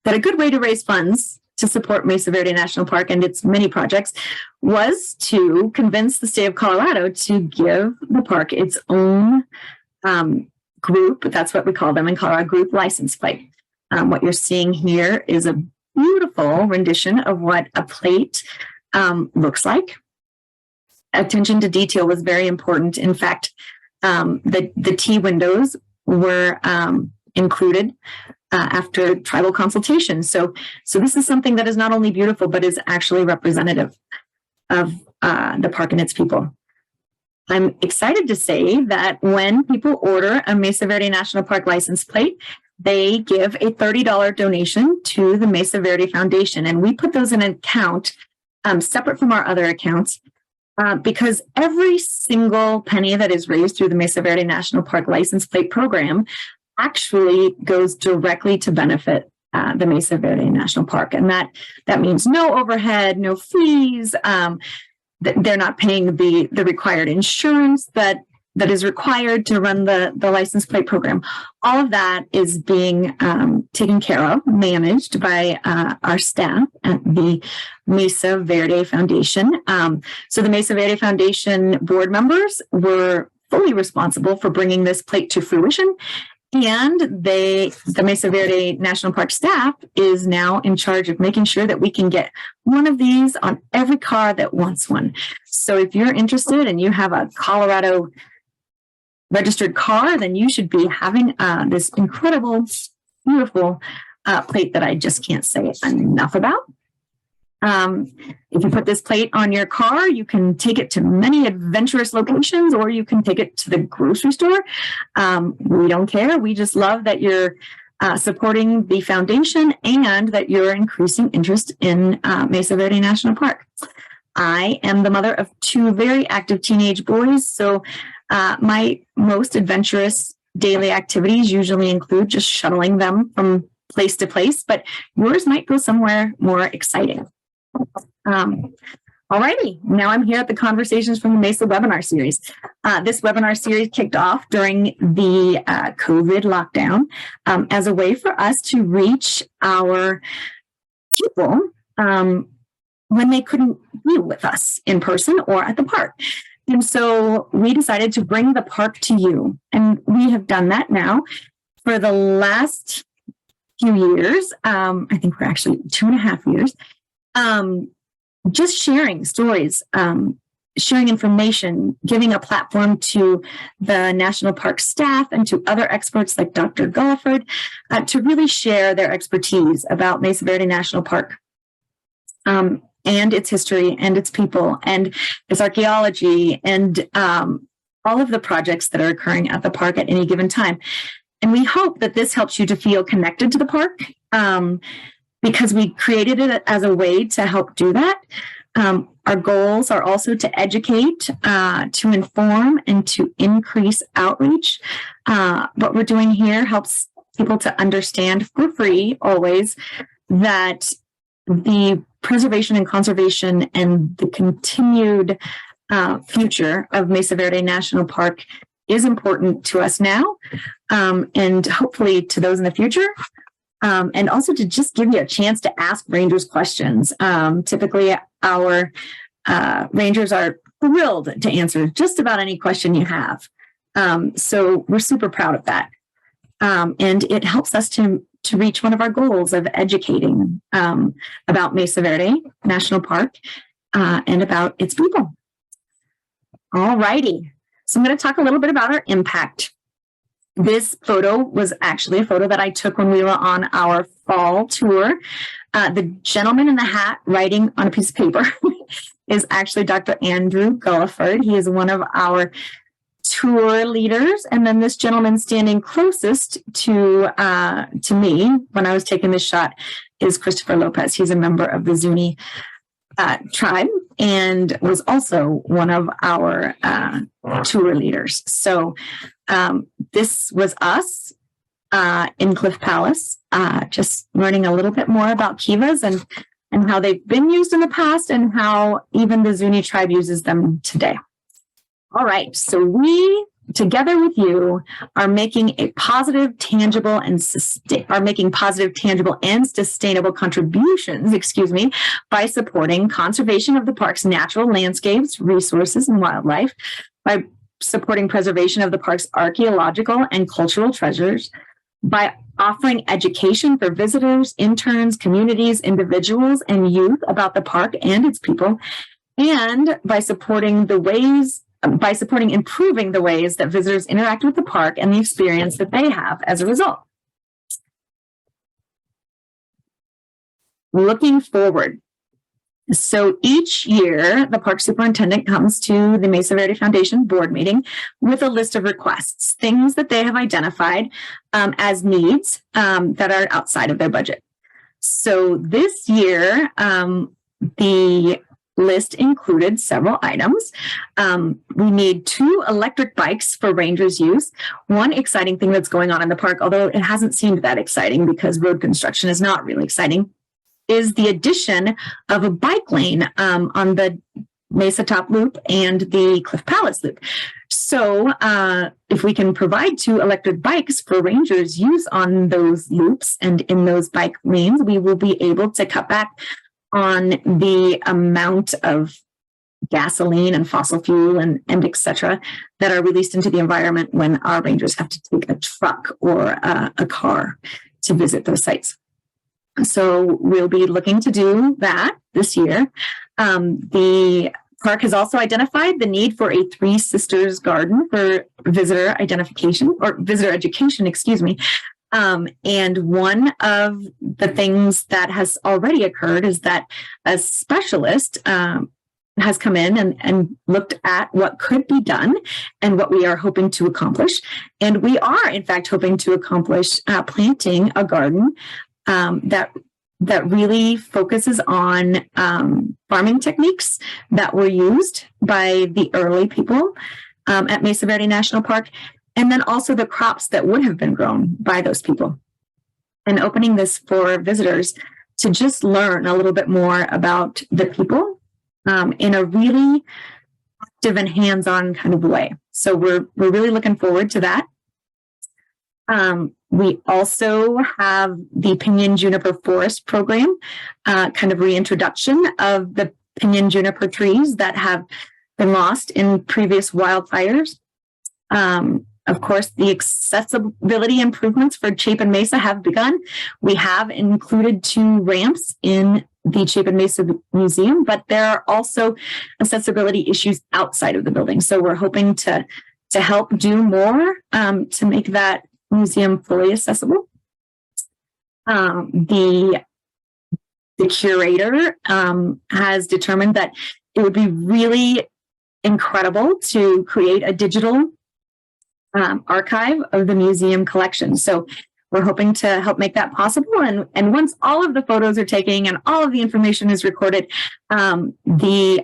a good way to raise funds to support Mesa Verde National Park and its many projects was to convince the state of Colorado to give the park its own group. That's what we call them in Colorado, group license plate. What you're seeing here is a beautiful rendition of what a plate looks like. Attention to detail was very important. In fact, the T windows were included after tribal consultation. So this is something that is not only beautiful, but is actually representative of the park and its people. I'm excited to say that when people order a Mesa Verde National Park license plate, they give a $30 donation to the Mesa Verde Foundation. And we put those in an account separate from our other accounts because every single penny that is raised through the Mesa Verde National Park license plate program actually goes directly to benefit the Mesa Verde National Park. And that means no overhead, no fees. They're not paying the required insurance that is required to run the license plate program. All of that is being taken care of, managed by our staff at the Mesa Verde Foundation. So the Mesa Verde Foundation board members were fully responsible for bringing this plate to fruition. And the Mesa Verde National Park staff is now in charge of making sure that we can get one of these on every car that wants one. So if you're interested and you have a Colorado registered car, then you should be having this incredible, beautiful plate that I just can't say enough about. If you put this plate on your car, you can take it to many adventurous locations, or you can take it to the grocery store. We don't care. We just love that you're supporting the foundation and that you're increasing interest in Mesa Verde National Park. I am the mother of two very active teenage boys, so my most adventurous daily activities usually include just shuttling them from place to place, but yours might go somewhere more exciting. Alrighty, now I'm here at the Conversations from the Mesa webinar series. This webinar series kicked off during the COVID lockdown as a way for us to reach our people when they couldn't be with us in person or at the park. And so we decided to bring the park to you. And we have done that now for the last few years. I think we're actually 2.5 years. Just sharing stories, sharing information, giving a platform to the National Park staff and to other experts like Dr. Gulliford to really share their expertise about Mesa Verde National Park and its history and its people and its archaeology and all of the projects that are occurring at the park at any given time. And we hope that this helps you to feel connected to the park, because we created it as a way to help do that. Our goals are also to educate, to inform, and to increase outreach. What we're doing here helps people to understand for free always that the preservation and conservation and the continued future of Mesa Verde National Park is important to us now, and hopefully to those in the future. And also to just give you a chance to ask rangers questions. Typically, our rangers are thrilled to answer just about any question you have. So we're super proud of that. And it helps us to reach one of our goals of educating about Mesa Verde National Park and about its people. All righty. So I'm going to talk a little bit about our impact. This photo was actually a photo that I took when we were on our fall tour. The gentleman in the hat writing on a piece of paper is actually Dr. Andrew Gulliford. He is one of our tour leaders. And then this gentleman standing closest to me when I was taking this shot is Christopher Lopez. He's a member of the Zuni tribe and was also one of our tour leaders. So this was us in Cliff Palace, just learning a little bit more about kivas and how they've been used in the past and how even the Zuni tribe uses them today. All right, so we, together with you, are making a positive, tangible, and sustainable contributions, by supporting conservation of the park's natural landscapes, resources, and wildlife, by supporting preservation of the park's archaeological and cultural treasures, by offering education for visitors, interns, communities, individuals, and youth about the park and its people, and by improving the ways that visitors interact with the park and the experience that they have as a result. Looking forward. So each year, the park superintendent comes to the Mesa Verde Foundation board meeting with a list of requests, things that they have identified as needs that are outside of their budget. So this year, the list included several items. We need 2 electric bikes for rangers' use. One exciting thing that's going on in the park, although it hasn't seemed that exciting because road construction is not really exciting, is the addition of a bike lane on the Mesa Top Loop and the Cliff Palace Loop. So if we can provide 2 electric bikes for rangers' use on those loops and in those bike lanes, we will be able to cut back on the amount of gasoline and fossil fuel and et cetera that are released into the environment when our rangers have to take a truck or a car to visit those sites. So we'll be looking to do that this year. The park has also identified the need for a 3 Sisters garden for visitor education, and one of the things that has already occurred is that a specialist has come in and looked at what could be done and what we are hoping to accomplish. And we are, in fact, hoping to accomplish planting a garden that really focuses on farming techniques that were used by the early people at Mesa Verde National Park, and then also the crops that would have been grown by those people. And opening this for visitors to just learn a little bit more about the people in a really active and hands-on kind of way. So we're really looking forward to that. We also have the Pinyon Juniper Forest Program, kind of reintroduction of the pinyon juniper trees that have been lost in previous wildfires. Of course, the accessibility improvements for Chapin Mesa have begun. We have included 2 ramps in the Chapin Mesa Museum, but there are also accessibility issues outside of the building. So we're hoping to help do more to make that museum fully accessible. The curator has determined that it would be really incredible to create a digital archive of the museum collection. So we're hoping to help make that possible. And once all of the photos are taken and all of the information is recorded, the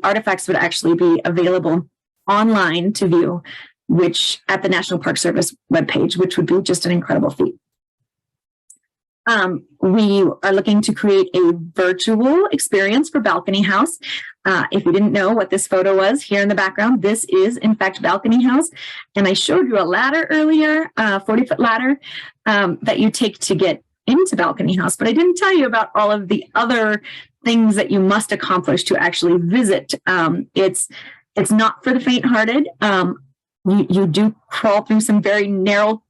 artifacts would actually be available online to view, which at the National Park Service webpage, which would be just an incredible feat. We are looking to create a virtual experience for Balcony House. If you didn't know what this photo was, here in the background, this is in fact Balcony House. And I showed you a ladder earlier, 40-foot ladder that you take to get into Balcony House, but I didn't tell you about all of the other things that you must accomplish to actually visit. It's not for the faint-hearted. You do crawl through some very narrow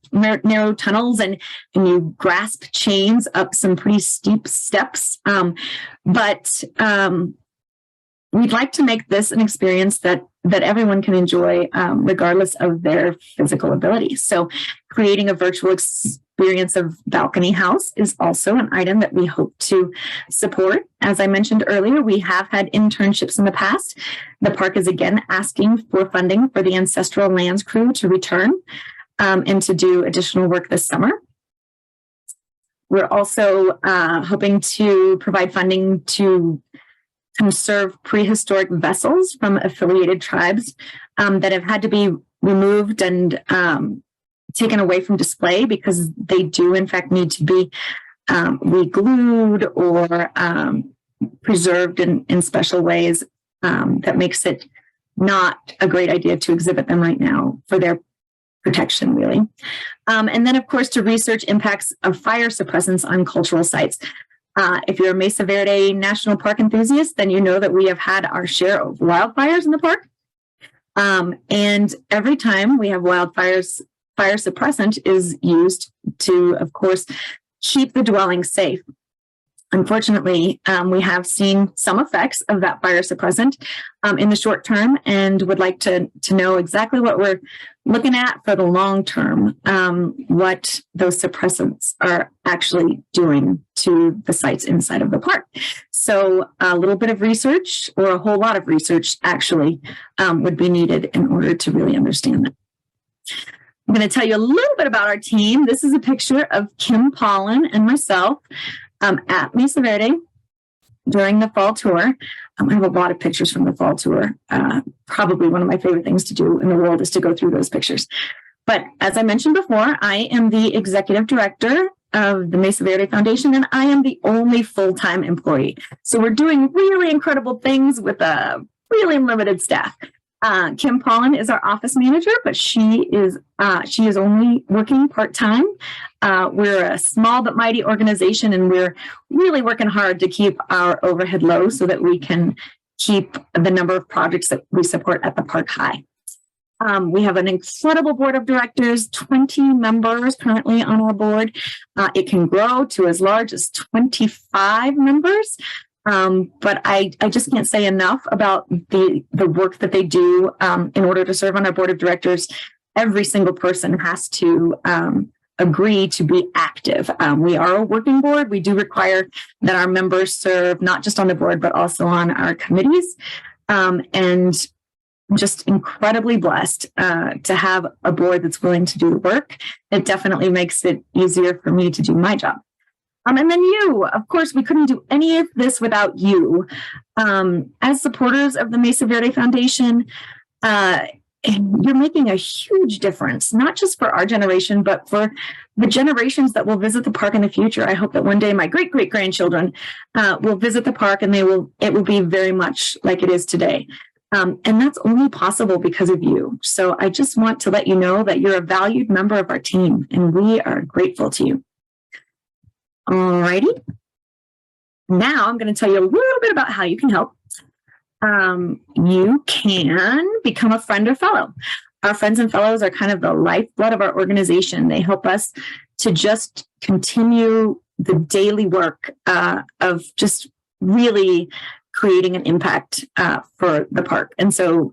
tunnels and you grasp chains up some pretty steep steps. But we'd like to make this an experience that everyone can enjoy, regardless of their physical abilities. So creating a virtual experience of Balcony House is also an item that we hope to support. As I mentioned earlier, we have had internships in the past. The park is again asking for funding for the Ancestral Lands crew to return and to do additional work this summer. We're also hoping to provide funding to conserve prehistoric vessels from affiliated tribes that have had to be removed and taken away from display because they do in fact need to be re-glued or preserved in special ways that makes it not a great idea to exhibit them right now for their protection, really. And then, of course, to research impacts of fire suppressants on cultural sites. If you're a Mesa Verde National Park enthusiast, then you know that we have had our share of wildfires in the park. And every time we have wildfires, fire suppressant is used to, of course, keep the dwelling safe. Unfortunately, we have seen some effects of that fire suppressant in the short term and would like to know exactly what we're looking at for the long term, what those suppressants are actually doing to the sites inside of the park. So a little bit of research, or a whole lot of research actually, would be needed in order to really understand that. I'm going to tell you a little bit about our team. This is a picture of Kim Pollan and myself at Mesa Verde during the fall tour. I have a lot of pictures from the fall tour. Probably one of my favorite things to do in the world is to go through those pictures. But as I mentioned before, I am the executive director of the Mesa Verde Foundation, and I am the only full-time employee. So we're doing really incredible things with a really limited staff. Kim Pollan is our office manager, but she is only working part-time. We're a small but mighty organization, and we're really working hard to keep our overhead low so that we can keep the number of projects that we support at the park high. We have an incredible board of directors, 20 members currently on our board. It can grow to as large as 25 members. But I just can't say enough about the work that they do in order to serve on our board of directors. Every single person has to agree to be active. We are a working board. We do require that our members serve not just on the board, but also on our committees. And I'm just incredibly blessed to have a board that's willing to do the work. It definitely makes it easier for me to do my job. And then you, of course, we couldn't do any of this without you. As supporters of the Mesa Verde Foundation, you're making a huge difference, not just for our generation, but for the generations that will visit the park in the future. I hope that one day my great-great-grandchildren will visit the park, and it will be very much like it is today. And that's only possible because of you. So I just want to let you know that you're a valued member of our team, and we are grateful to you. All righty. Now I'm going to tell you a little bit about how you can help. You can become a friend or fellow. Our friends and fellows are kind of the lifeblood of our organization. They help us to just continue the daily work of just really creating an impact for the park. And so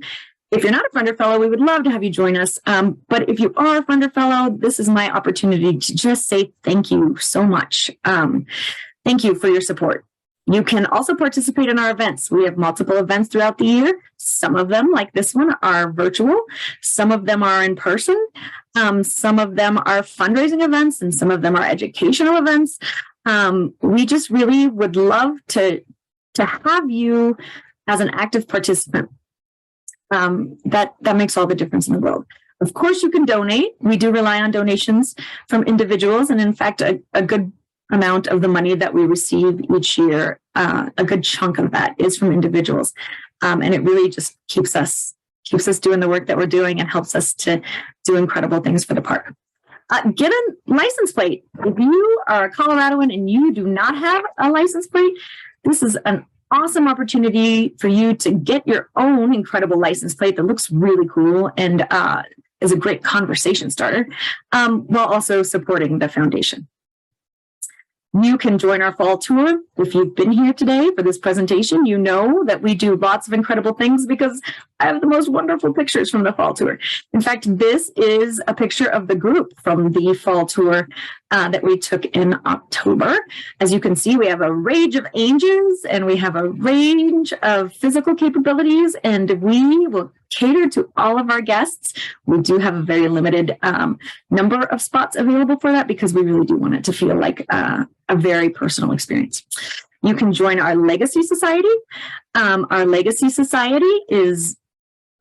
if you're not a friend or fellow, we would love to have you join us. But if you are a friend or fellow, this is my opportunity to just say thank you so much. Thank you for your support. You can also participate in our events. We have multiple events throughout the year. Some of them, like this one, are virtual. Some of them are in person. Some of them are fundraising events, and some of them are educational events. We just really would love to have you as an active participant. That makes all the difference in the world. Of course, you can donate. We do rely on donations from individuals, and in fact, a good amount of the money that we receive each year, a good chunk of that is from individuals, and it really just keeps us doing the work that we're doing and helps us to do incredible things for the park. Get a license plate. If you are a Coloradoan and you do not have a license plate, this is an awesome opportunity for you to get your own incredible license plate that looks really cool and is a great conversation starter, while also supporting the foundation. You can join our fall tour. If you've been here today for this presentation, you know that we do lots of incredible things because I have the most wonderful pictures from the fall tour. In fact, this is a picture of the group from the fall tour that we took in October. As you can see, we have a range of ages and we have a range of physical capabilities, and we will cater to all of our guests. We do have a very limited number of spots available for that because we really do want it to feel like a very personal experience. You can join our Legacy Society. Our Legacy Society is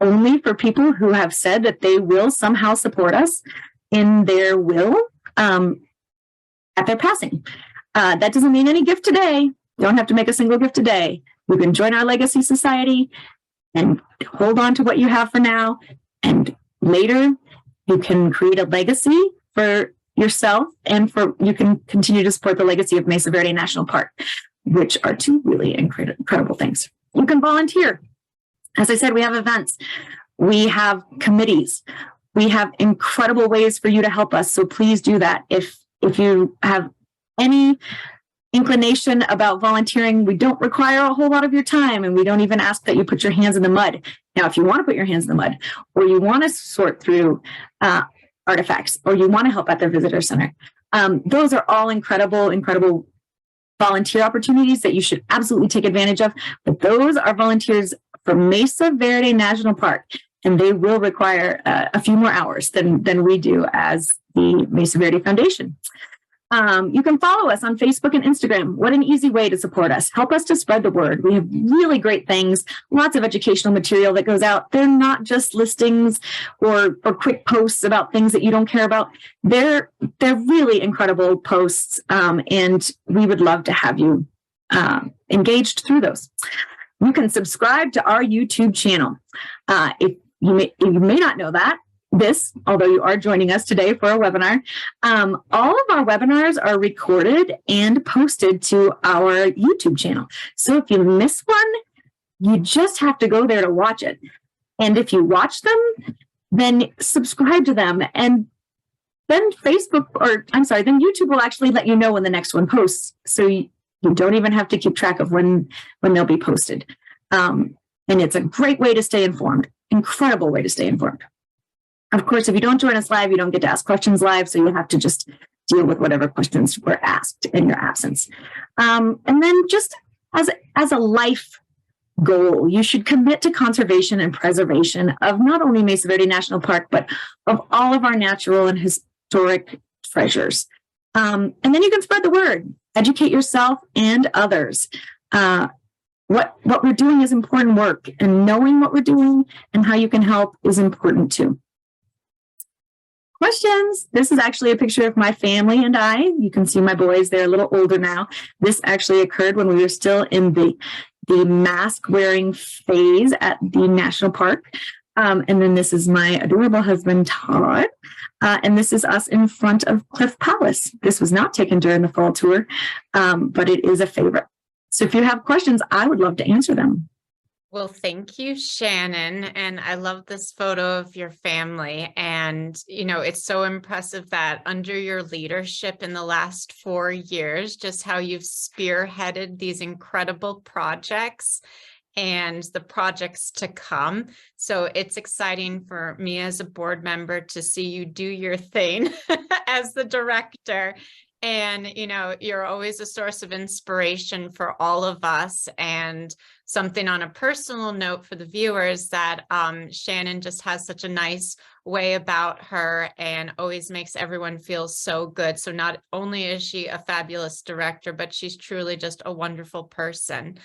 only for people who have said that they will somehow support us in their will at their passing. That doesn't mean any gift today. You don't have to make a single gift today. You can join our Legacy Society and hold on to what you have for now. And later, you can create a legacy for yourself, and you can continue to support the legacy of Mesa Verde National Park, which are two really incredible things. You can volunteer. As I said, we have events. We have committees. We have incredible ways for you to help us. So please do that. If you have any inclination about volunteering, we don't require a whole lot of your time, and we don't even ask that you put your hands in the mud. Now, if you want to put your hands in the mud, or you want to sort through artifacts, or you want to help at the visitor center, those are all incredible volunteer opportunities that you should absolutely take advantage of. But those are volunteers for Mesa Verde National Park, and they will require a few more hours than we do as the Mesa Verde Foundation. You can follow us on Facebook and Instagram. What an easy way to support us. Help us to spread the word. We have really great things, lots of educational material that goes out. They're not just listings or quick posts about things that you don't care about. They're really incredible posts, and we would love to have you engaged through those. You can subscribe to our YouTube channel. If you may not know that, although you are joining us today for a webinar, all of our webinars are recorded and posted to our YouTube channel. So if you miss one, you just have to go there to watch it. And if you watch them, then subscribe to them. And then then YouTube will actually let you know when the next one posts. So you don't even have to keep track of when they'll be posted. And it's a great way to stay informed, incredible way to stay informed. Of course, if you don't join us live, you don't get to ask questions live, so you have to just deal with whatever questions were asked in your absence. And then just as a life goal, you should commit to conservation and preservation of not only Mesa Verde National Park, but of all of our natural and historic treasures. And then you can spread the word, educate yourself and others. What we're doing is important work, and knowing what we're doing and how you can help is important too. Questions? This is actually a picture of my family and I. You can see my boys, they're a little older now. This actually occurred when we were still in the mask wearing phase at the national park. And then this is my adorable husband, Todd. And this is us in front of Cliff Palace. This was not taken during the fall tour, but it is a favorite. So if you have questions, I would love to answer them. Well, thank you, Shannon. And I love this photo of your family. And, it's so impressive that under your leadership in the last 4 years, just how you've spearheaded these incredible projects and the projects to come. So it's exciting for me as a board member to see you do your thing as the director. And, you're always a source of inspiration for all of us. And something on a personal note for the viewers that Shannon just has such a nice way about her and always makes everyone feel so good. So not only is she a fabulous director, but she's truly just a wonderful person.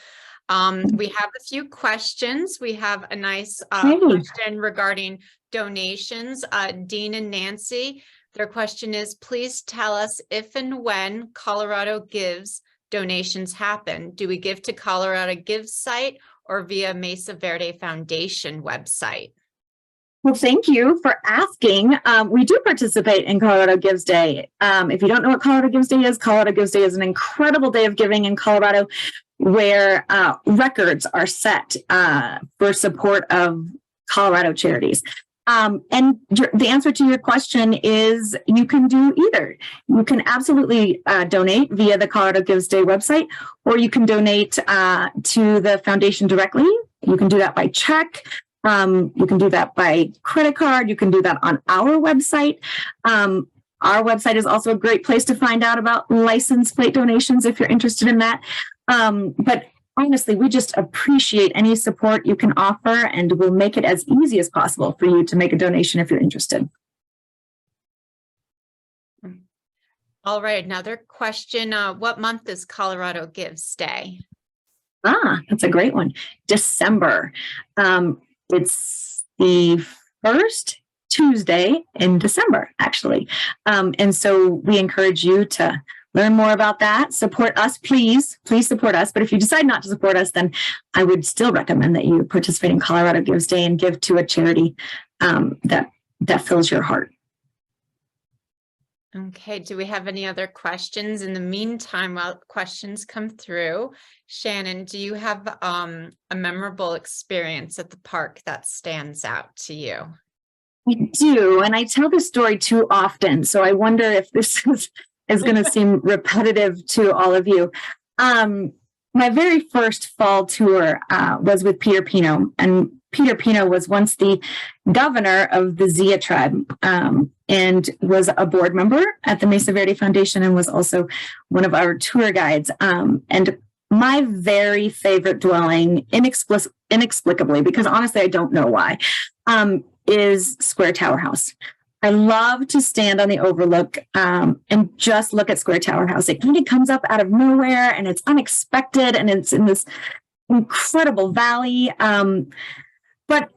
We have a few questions. We have a nice question regarding donations. Dean and Nancy, their question is, please tell us if and when Colorado Gives donations happen. Do we give to Colorado Gives site or via Mesa Verde Foundation website? Well, thank you for asking. We do participate in Colorado Gives Day. If you don't know what Colorado Gives Day is an incredible day of giving in Colorado where records are set for support of Colorado charities. And the answer to your question is you can do either. You can absolutely donate via the Colorado Gives Day website, or you can donate to the foundation directly. You can do that by check. You can do that by credit card. You can do that on our website. Our website is also a great place to find out about license plate donations if you're interested in that. But honestly, we just appreciate any support you can offer, and we'll make it as easy as possible for you to make a donation if you're interested. All right, another question. What month is Colorado Gives Day? That's a great one. December. It's the first Tuesday in December, actually. And so we encourage you to learn more about that. Support us, please. Please support us. But if you decide not to support us, then I would still recommend that you participate in Colorado Gives Day and give to a charity that fills your heart. Okay, do we have any other questions? In the meantime, while questions come through, Shannon, do you have a memorable experience at the park that stands out to you? I do, and I tell this story too often, so I wonder if this is going to seem repetitive to all of you. My very first fall tour was with Peter Pino, and Peter Pino was once the governor of the Zia tribe and was a board member at the Mesa Verde Foundation and was also one of our tour guides. And my very favorite dwelling, inexplicably, because honestly, I don't know why, is Square Tower House. I love to stand on the overlook and just look at Square Tower House. It kind of comes up out of nowhere and it's unexpected and it's in this incredible valley. But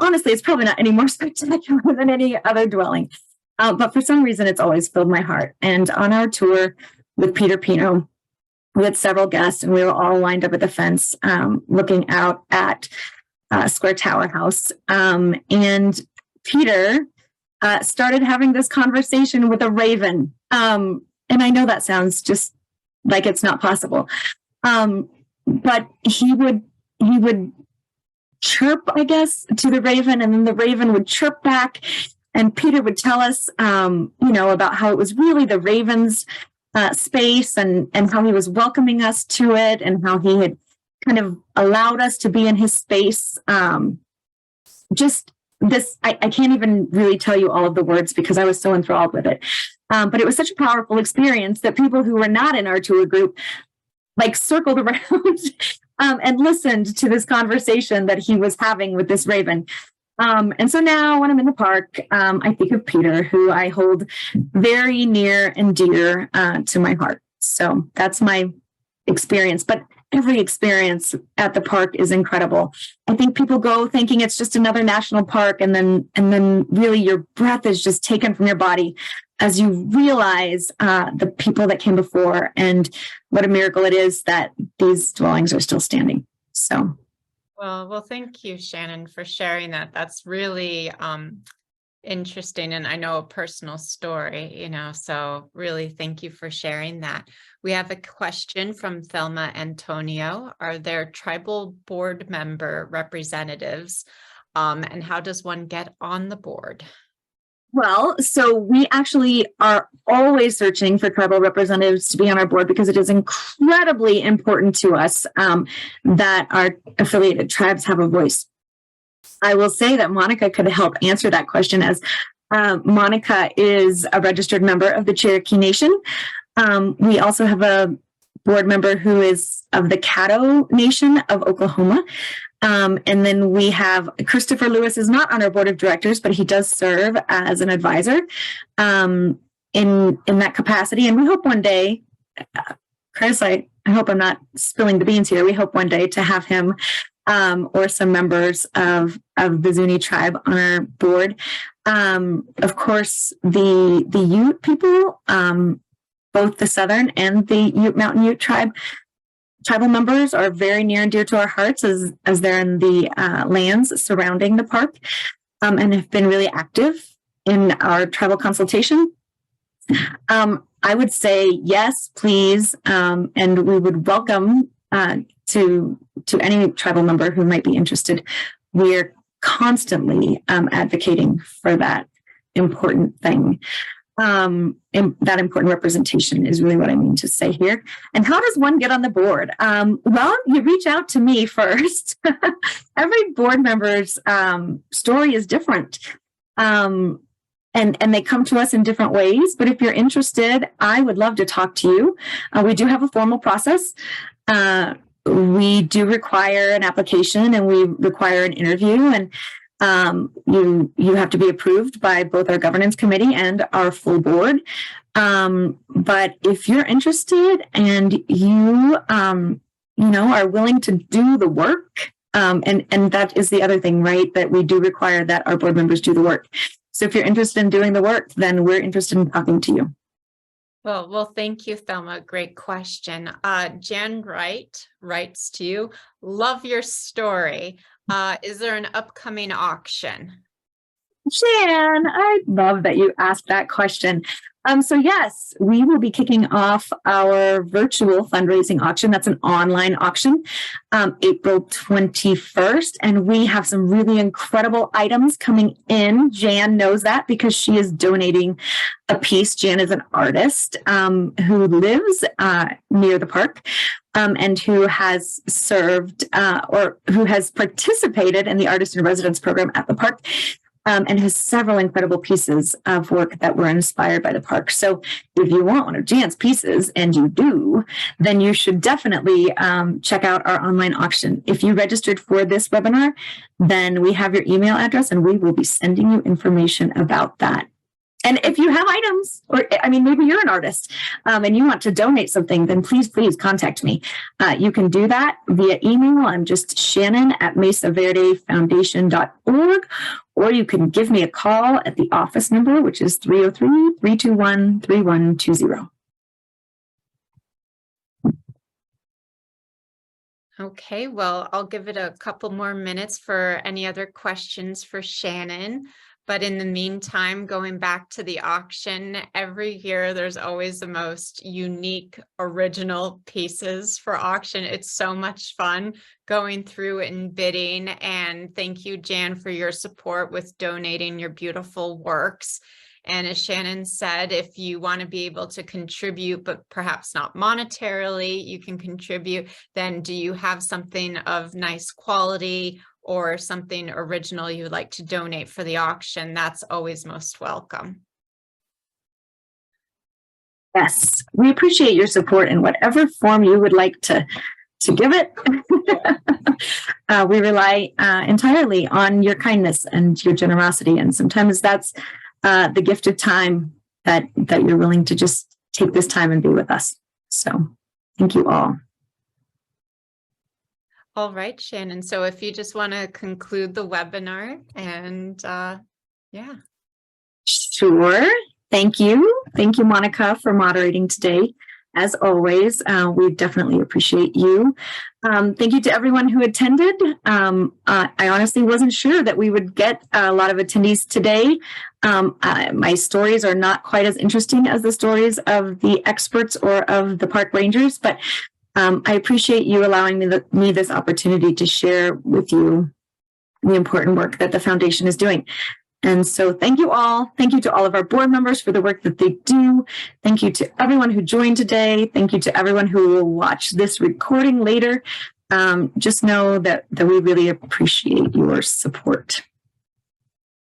honestly, it's probably not any more spectacular than any other dwelling. But for some reason, it's always filled my heart. And on our tour with Peter Pino, we had several guests and we were all lined up at the fence looking out at Square Tower House. And Peter started having this conversation with a raven. And I know that sounds just like it's not possible. But he would chirp, I guess, to the raven, and then the raven would chirp back. And Peter would tell us, about how it was really the raven's space and how he was welcoming us to it and how he had kind of allowed us to be in his space. I can't even really tell you all of the words because I was so enthralled with it. But it was such a powerful experience that people who were not in our tour group circled around and listened to this conversation that he was having with this raven. And so now when I'm in the park, I think of Peter, who I hold very near and dear to my heart. So that's my experience. But every experience at the park is incredible. I think people go thinking it's just another national park, and then really your breath is just taken from your body as you realize the people that came before and what a miracle it is that these dwellings are still standing. So, well, thank you, Shannon, for sharing that. That's really interesting, and I know a personal story, so really thank you for sharing that. We have a question from Thelma Antonio. Are there tribal board member representatives, and how does one get on the board? Well, so we actually are always searching for tribal representatives to be on our board because it is incredibly important to us that our affiliated tribes have a voice. I will say that Monica could help answer that question, as Monica is a registered member of the Cherokee Nation. We also have a board member who is of the Caddo Nation of Oklahoma. And then we have Christopher Lewis is not on our board of directors, but he does serve as an advisor in that capacity. And we hope one day, Chris, I hope I'm not spilling the beans here. We hope one day to have him or some members of the Zuni tribe on our board. Of course, the Ute people, both the Southern and the Ute Mountain Ute tribal members are very near and dear to our hearts as they're in the lands surrounding the park and have been really active in our tribal consultation. I would say yes, please, and we would welcome to any tribal member who might be interested. We're constantly advocating for that important thing. And that important representation is really what I mean to say here. And how does one get on the board? Well, you reach out to me first. Every board member's story is different. And they come to us in different ways. But if you're interested, I would love to talk to you. We do have a formal process. We do require an application and we require an interview, and you have to be approved by both our governance committee and our full board. But if you're interested and you are willing to do the work, and that is the other thing, right? That we do require that our board members do the work. So if you're interested in doing the work, then we're interested in talking to you. Well, thank you, Thelma. Great question. Jan Wright writes to you, love your story. Is there an upcoming auction? Jan, I love that you asked that question. So yes, we will be kicking off our virtual fundraising auction. That's an online auction, April 21st. And we have some really incredible items coming in. Jan knows that because she is donating a piece. Jan is an artist who lives near the park. And who has served or who has participated in the Artist in Residence program at the park. And has several incredible pieces of work that were inspired by the park. So if you want one of Jan's pieces, and you do, then you should definitely check out our online auction. If you registered for this webinar, then we have your email address and we will be sending you information about that. And if you have items, or maybe you're an artist and you want to donate something, then please contact me. You can do that via email. I'm just Shannon@MesaVerdeFoundation.org, or you can give me a call at the office number, which is 303-321-3120. Okay, well, I'll give it a couple more minutes for any other questions for Shannon. But in the meantime, going back to the auction, every year there's always the most unique, original pieces for auction. It's so much fun going through and bidding. And thank you, Jan, for your support with donating your beautiful works. And as Shannon said, if you want to be able to contribute, but perhaps not monetarily, you can contribute. Then do you have something of nice quality or something original you would like to donate for the auction? That's always most welcome. Yes, we appreciate your support in whatever form you would like to give it. We rely entirely on your kindness and your generosity. And sometimes that's the gift of time that you're willing to just take this time and be with us. So thank you all. All right, Shannon. So if you just want to conclude the webinar and yeah. Sure. Thank you. Thank you, Monica, for moderating today. As always, we definitely appreciate you. Thank you to everyone who attended. I honestly wasn't sure that we would get a lot of attendees today. My stories are not quite as interesting as the stories of the experts or of the park rangers, but I appreciate you allowing me this opportunity to share with you the important work that the foundation is doing. And so thank you all. Thank you to all of our board members for the work that they do. Thank you to everyone who joined today. Thank you to everyone who will watch this recording later. Just know that we really appreciate your support.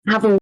Have a